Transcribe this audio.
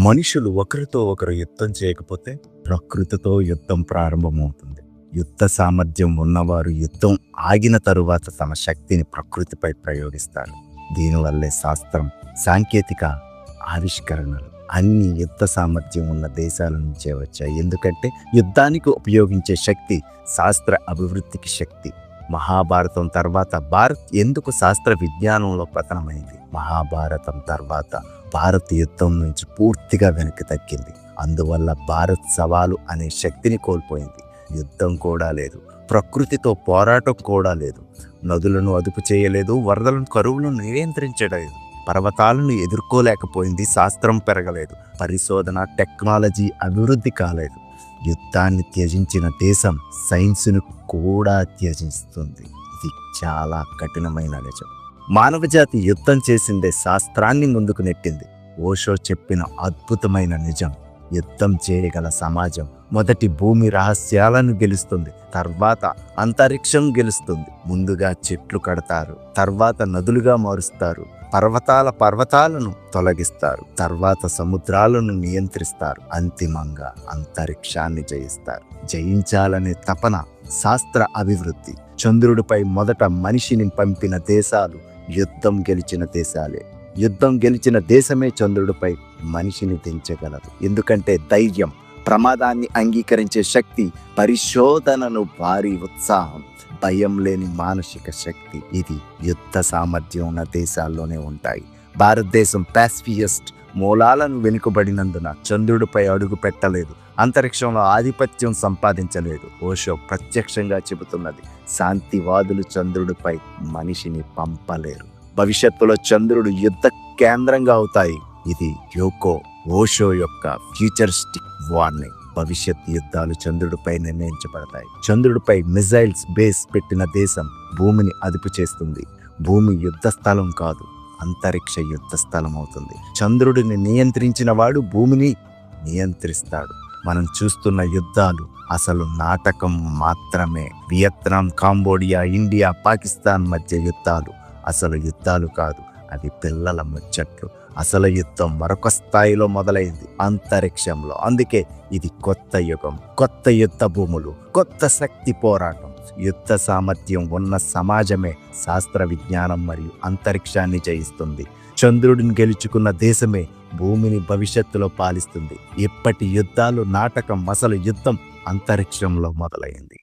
మనుషులు ఒకరితో ఒకరు యుద్ధం చేయకపోతే ప్రకృతితో యుద్ధం ప్రారంభమవుతుంది. యుద్ధ సామర్థ్యం ఉన్నవారు యుద్ధం ఆగిన తరువాత తమ శక్తిని ప్రకృతిపై ప్రయోగిస్తారు. దీనివల్లే శాస్త్రం, సాంకేతిక ఆవిష్కరణలు అన్ని యుద్ధ సామర్థ్యం ఉన్న దేశాల నుంచే వచ్చాయి. ఎందుకంటే యుద్ధానికి ఉపయోగించే శక్తి శాస్త్ర అభివృద్ధికి శక్తి. మహాభారతం తర్వాత భారత్ ఎందుకు శాస్త్ర విజ్ఞానంలో పతనమైంది? మహాభారతం తర్వాత భారత్ యుద్ధం నుంచి పూర్తిగా వెనక్కి తగ్గింది. అందువల్ల భారత్ సవాలు అనే శక్తిని కోల్పోయింది. యుద్ధం కూడా లేదు, ప్రకృతితో పోరాటం కూడా లేదు. నదులను అదుపు చేయలేదు, వరదలను, కరువులను నియంత్రించలేదు, పర్వతాలను ఎదుర్కోలేకపోయింది. శాస్త్రం పెరగలేదు, పరిశోధన, టెక్నాలజీ అభివృద్ధి కాలేదు. యుద్ధాన్ని త్యజించిన దేశం సైన్స్ను కూడా త్యజిస్తుంది. ఇది చాలా కఠినమైన నిజం. మానవజాతి యుద్ధం చేసిందే శాస్త్రాన్ని ముందుకు నెట్టింది. ఓషో చెప్పిన అద్భుతమైన నిజం: యుద్ధం చేయగల సమాజం మొదటి భూమి రహస్యాలను గెలుస్తుంది, తర్వాత అంతరిక్షం గెలుస్తుంది. ముందుగా చెట్లు కడతారు, తర్వాత నదులుగా మారుస్తారు, పర్వతాలను తొలగిస్తారు, తర్వాత సముద్రాలను నియంత్రిస్తారు, అంతిమంగా అంతరిక్షాన్ని జయిస్తారు. జయించాలనే తపన శాస్త్ర అభివృద్ధి. చంద్రుడిపై మొదట మనిషిని పంపిన దేశాలు యుద్ధం గెలిచిన దేశాలే. యుద్ధం గెలిచిన దేశమే చంద్రుడిపై మనిషిని దించగలదు. ఎందుకంటే ధైర్యం, ప్రమాదాన్ని అంగీకరించే శక్తి, పరిశోధనను భారీ ఉత్సాహం, భయం లేని మానసిక శక్తి, ఇది యుద్ధ సామర్థ్యం ఉన్న దేశాల్లోనే ఉంటాయి. భారతదేశం పాసిఫిస్ట్ మూలాలను వెనుకబడినందున చంద్రుడిపై అడుగు పెట్టలేదు, అంతరిక్షంలో ఆధిపత్యం సంపాదించలేదు. ఓషో ప్రత్యక్షంగా చెబుతున్నది: శాంతివాదులు చంద్రుడిపై మనిషిని పంపలేరు. భవిష్యత్తులో చంద్రుడు యుద్ధ కేంద్రంగా అవుతాయి. ఇది ఓషో యొక్క ఫ్యూచరిస్టిక్ వార్నింగ్. భవిష్యత్ యుద్ధాలు చంద్రుడిపై నిర్ణయించబడతాయి. చంద్రుడిపై మిజైల్స్ బేస్ పెట్టిన దేశం భూమిని అదుపు చేస్తుంది. భూమి యుద్ధ స్థలం కాదు, అంతరిక్ష యుద్ధ స్థలం అవుతుంది. చంద్రుడిని నియంత్రించిన వాడు భూమిని నియంత్రిస్తాడు. మనం చూస్తున్న యుద్ధాలు అసలు నాటకం మాత్రమే. వియత్నాం, కాంబోడియా, ఇండియా, పాకిస్తాన్ మధ్య యుద్ధాలు అసలు యుద్ధాలు కాదు, అవి పిల్లల ముచ్చట్లు. అసలు యుద్ధం మరొక స్థాయిలో మొదలైంది, అంతరిక్షంలో. అందుకే ఇది కొత్త యుగం, కొత్త యుద్ధ భూములు, కొత్త శక్తి పోరాటం. యుద్ధ సామర్థ్యం ఉన్న సమాజమే శాస్త్ర విజ్ఞానం మరియు అంతరిక్షాన్ని జయిస్తుంది. చంద్రుడిని గెలుచుకున్న దేశమే భూమిని భవిష్యత్తులో పాలిస్తుంది. ఇప్పటి యుద్ధాలు నాటకం, అసలు యుద్ధం అంతరిక్షంలో మొదలైంది.